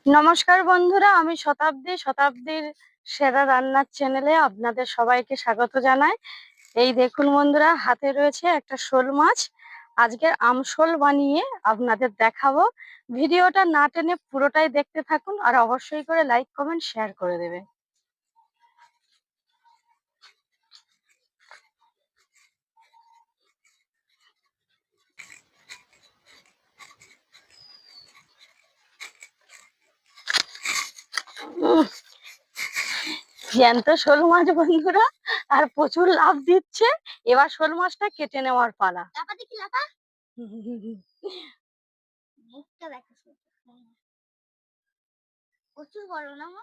নমস্কার বন্ধুরা, আমি শতাব্দীর সেরা রান্নার চ্যানেলে আপনাদের সবাইকে স্বাগত জানাই। এই দেখুন বন্ধুরা, হাতে রয়েছে একটা শোল মাছ। আজকে আমশোল বানিয়ে আপনাদের দেখাবো। ভিডিওটা না টেনে পুরোটাই দেখতে থাকুন, আর অবশ্যই করে লাইক কমেন্ট শেয়ার করে দেবেন। জ্যান্ত শোল মাছ বন্ধুরা, আর প্রচুর লাভ দিচ্ছে। এবার শোল মাছটা কেটে নেওয়ার পালা। প্রচুর বড় না মা?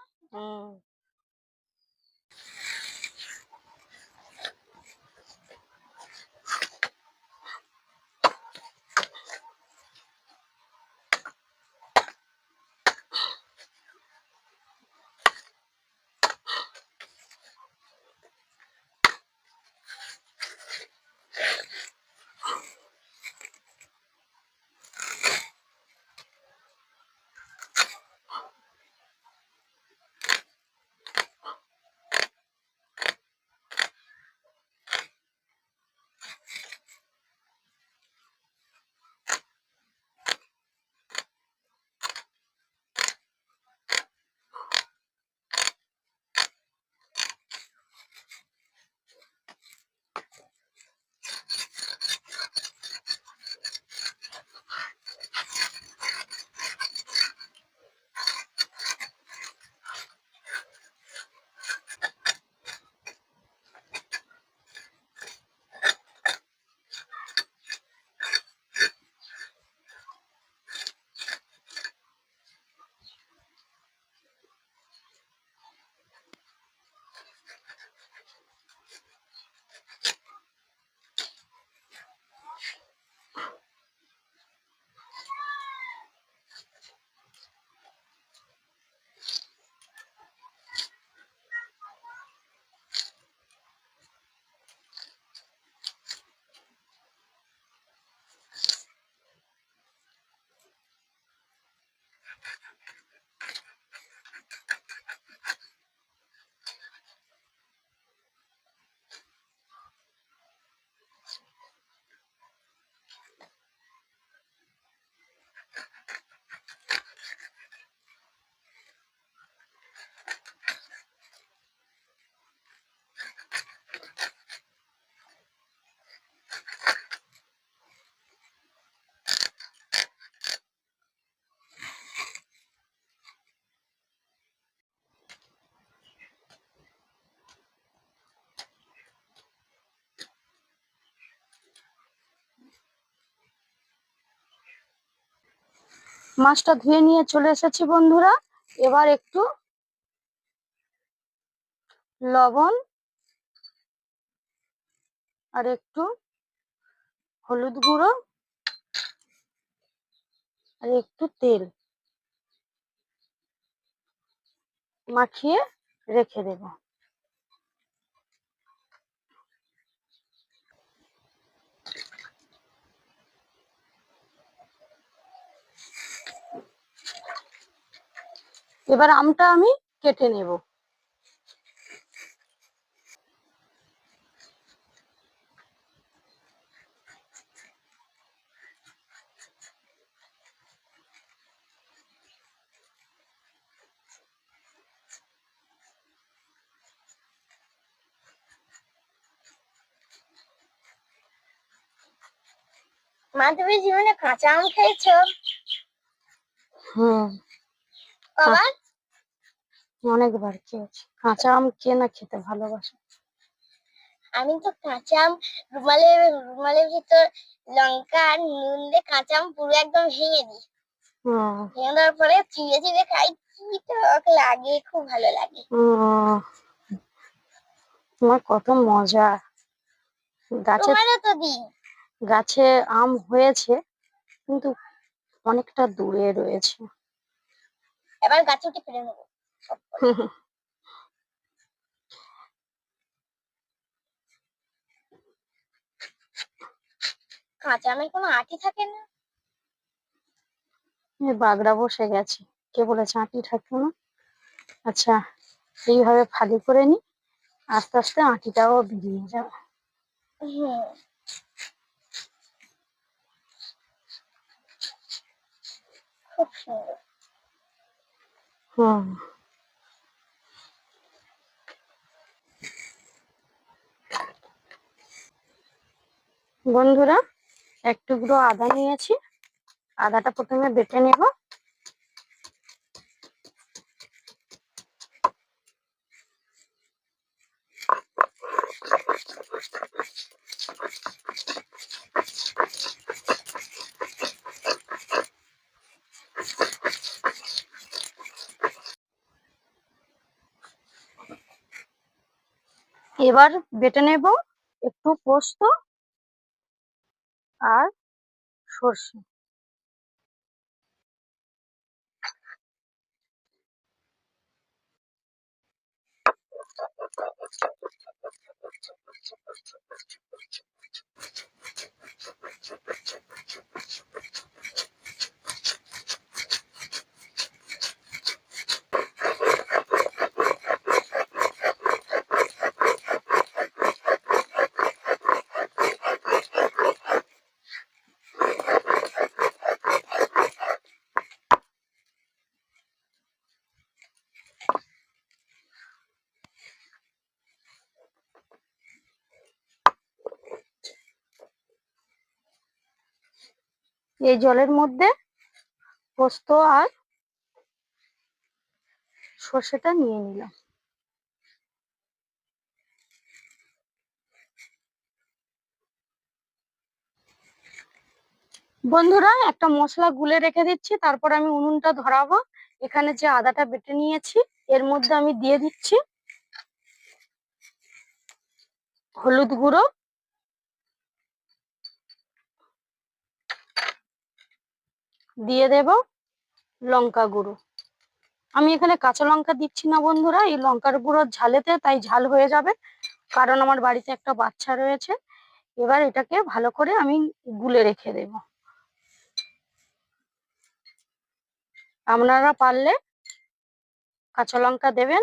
মাছটা ধুয়ে নিয়ে চলে এসেছি বন্ধুরা। এবার একটু লবণ আর একটু হলুদ গুঁড়ো আর একটু তেল মাখিয়ে রেখে দেব। এবার আমটা আমি কেটে নেব। মা, তুমি জীবনে কাঁচা আম খেয়েছো? কবার? অনেকবার খেয়েছি। কাঁচা আম কে না খেতে ভালোবাসে। আমি তো কাঁচা আম রুমালের ভিতর লঙ্কা আর নুন দিয়ে কাঁচা আম পুরো একদম ভেঙে দিই। ভেঙে দেওয়ার পরে চিড়ে চিড়ে খাই, কি টক লাগে, খুব ভালো লাগে। তোমার কত মজা। তোমারও তো দিই। গাছে আম হয়েছে, কিন্তু অনেকটা দূরে রয়েছে। এবার গাছে উঠে ফেলে নেবো। কাঁচা আমের কোনো আটি থাকে না। বাগড়া বসে গেছে। কে বলেছে আঁটি থাকতো না? আচ্ছা, এইভাবে ফালি করে নি, আস্তে আস্তে আঁটিটাও বেরিয়ে যাবে। খুব সুন্দর। হুম, বন্ধুরা এক টুকরো আদা নিয়েছি, আদাটা প্রথমে বেটে নেব। এবার বেটে নেব একটু পোস্ত আর সর্ষে। এই জলের মধ্যে পোস্ত আর সর্ষেটা নিয়ে নিলাম। বন্ধুরা একটা মশলা গুলে রেখে দিচ্ছি, তারপর আমি উনুনটা ধরাবো। এখানে যে আদাটা বেটে নিয়েছি এর মধ্যে আমি দিয়ে দিচ্ছি হলুদ গুঁড়ো, দিয়ে দেব লঙ্কা গুঁড়ো। আমি এখানে কাঁচা লঙ্কা দিচ্ছি না বন্ধুরা, এই লঙ্কার গুঁড়োর ঝালেতে তাই ঝাল হয়ে যাবে, কারণ আমার বাড়িতে একটা বাচ্চা রয়েছে। এবার এটাকে ভালো করে আমি গুলে রেখে দেব। আপনারা পারলে কাঁচা লঙ্কা দেবেন।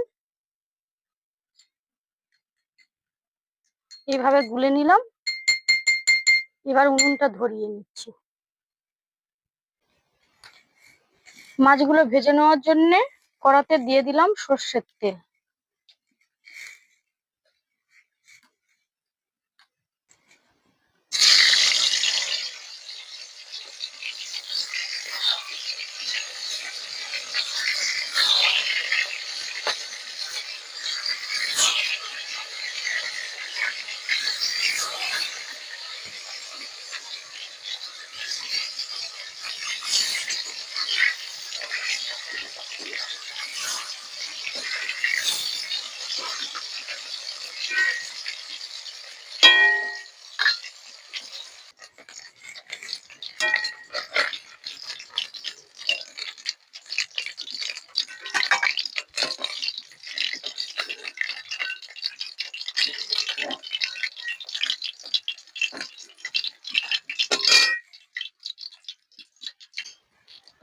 এইভাবে গুলে নিলাম, এবার উনুনটা ধরিয়ে নিচ্ছি। মাছগুলো ভেজে নেওয়ার জন্য কড়াতে দিয়ে দিলাম সর্ষের তেল।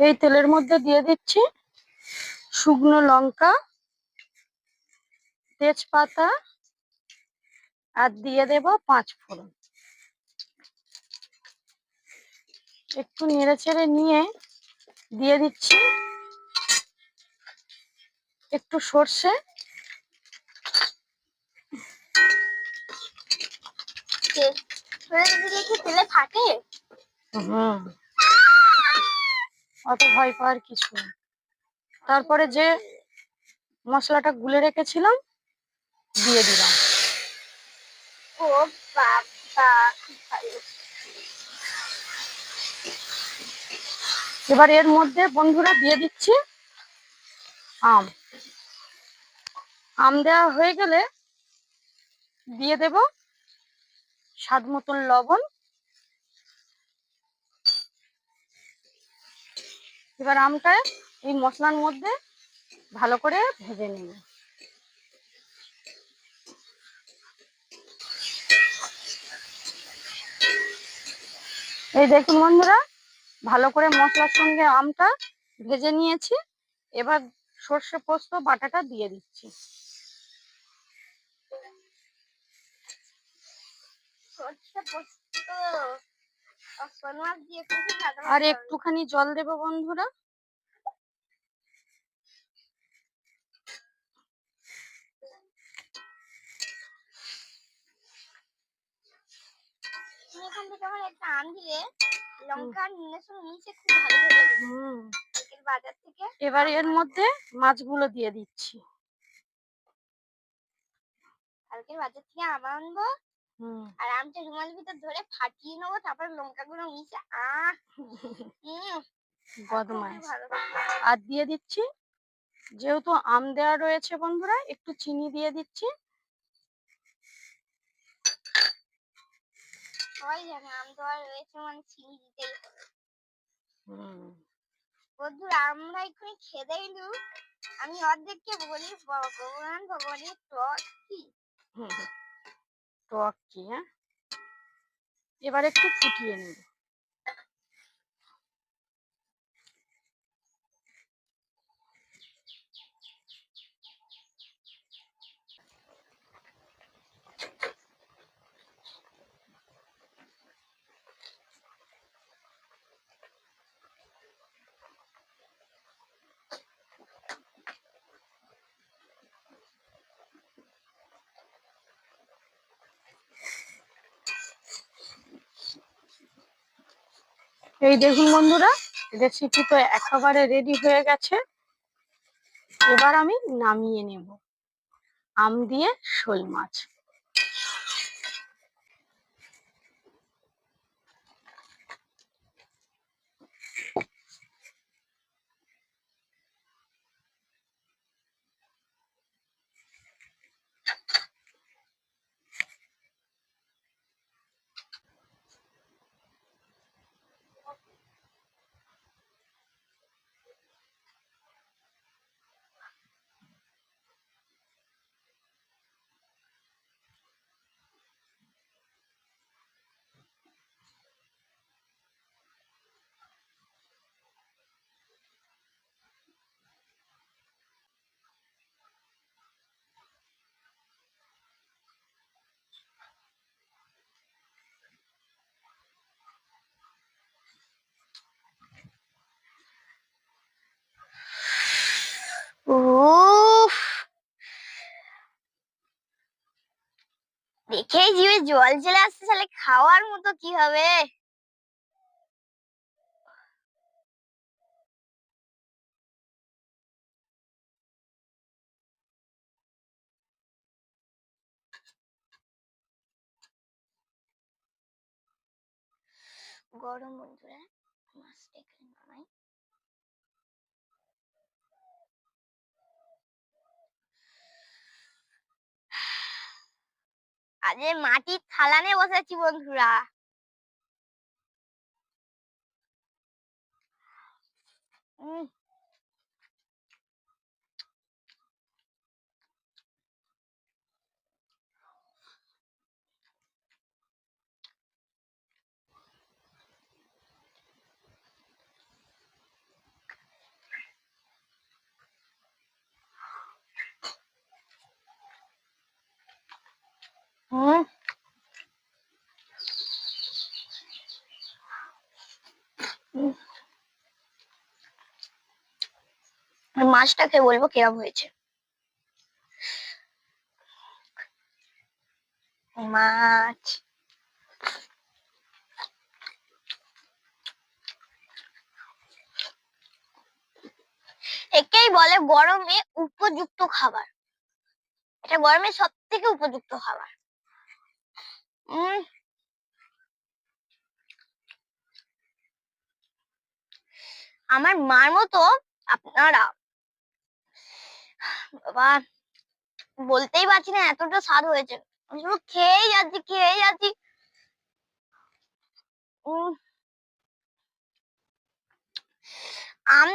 এই তেলের মধ্যে দিয়ে দিচ্ছি শুকনো লঙ্কা, তেজপাতা আর দিয়ে দেব 5 ফোড়ন। একটু নেড়েচেড়ে নিয়ে দিয়ে দিচ্ছি একটু সর্ষে, তেলে ফাটে? হুম, অত ভয় পাওয়ার কিছু নেই। তারপরে যে মশলাটা গুলে রেখেছিলাম দিয়ে দিলাম। ও বাবা, খুব ভালো। এবার এর মধ্যে বন্ধুরা দিয়ে দিচ্ছি আম। আম দেওয়া হয়ে গেলে দিয়ে দেব স্বাদ মতন লবণ। এবার আমটা এই মশলার মধ্যে ভালো করে ভেজে নিন। এই দেখুন বন্ধুরা, ভালো করে মশলার সঙ্গে আমটা ভেজে নিয়েছি। এবার সর্ষে পোস্ত বাটাটা দিয়ে দিচ্ছি। সর্ষে পোস্ত আর শোল মাছ দিয়ে খুবই ভালো আর হবে। একটুখানি জল দেবো বন্ধুরা। তুমি এখান থেকে আমার একটা আম দিলে লঙ্কা আর নুনের সঙ্গে মিশে খুব ভালো হয়ে যাবে। কালকের বাজার থেকে এবার এর মধ্যে মাছগুলো দিয়ে দিচ্ছি। কালকের বাজার থেকে আম আনবো আর আমটা রুমালের ভিতর ধরে ফাটিয়ে নেবো, তারপর লঙ্কা গুলো মিশে বদমাইশ। আর দিয়ে দিচ্ছি, যেহেতু আম দেওয়া রয়েছে বন্ধুরা, একটু চিনি দিয়ে দিচ্ছি। সবাই জানে আম দেওয়া রয়েছে মানে চিনি দিতেই হবে। বন্ধুরা আমরা এক্ষুনি খেতে গেলু, আমি অর্ধেককে বলি ভগবান ভগবানের টক কি টক কি। হ্যাঁ, এবার একটু ফুটিয়ে নেব। এই দেখুন বন্ধুরা, রেসিপি তো একেবারে রেডি হয়ে গেছে। এবার আমি নামিয়ে নেব আম দিয়ে শোল মাছ। উফ, দেখেই জিভে জল চলে আসছে, তাহলে খাওয়ার মতো কি হবে। গরম বন্ধুরা, মাছটা এখানে নামাই। আজ মাটির থালা নিয়ে বসেছি বন্ধুরা। মাছটা খেয়ে বলবো কিরম হয়েছে। মাছ একেই বলে গরমে উপযুক্ত খাবার। এটা গরমে সব থেকে উপযুক্ত খাবার। আমার মার মতো আপনারা, বাবা বলতেই পারছি না এতটা স্বাদ হয়েছে। আমি শুধু খেয়েই যাচ্ছি খেয়েই যাচ্ছি। আম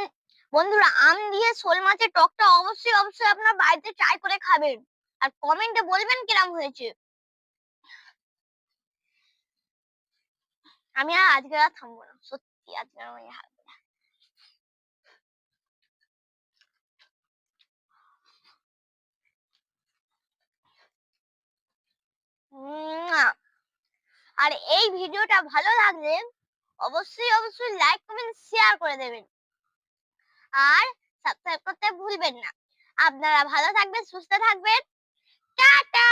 বন্ধুরা, আম দিয়ে শোল মাছের টকটা অবশ্যই অবশ্যই আপনার বাড়িতে ট্রাই করে খাবেন আর কমেন্টে বলবেন কিরম হয়েছে। আমি আর আজকে আর থামবো না, সত্যি আজকে আমি আর এই ভিডিওটা ভালো লাগলে অবশ্যই লাইক কমেন্ট শেয়ার করে দেবেন আর সাবস্ক্রাইব করতে ভুলবেন না। আপনারা ভালো থাকবেন, সুস্থ থাকবেন। টাটা।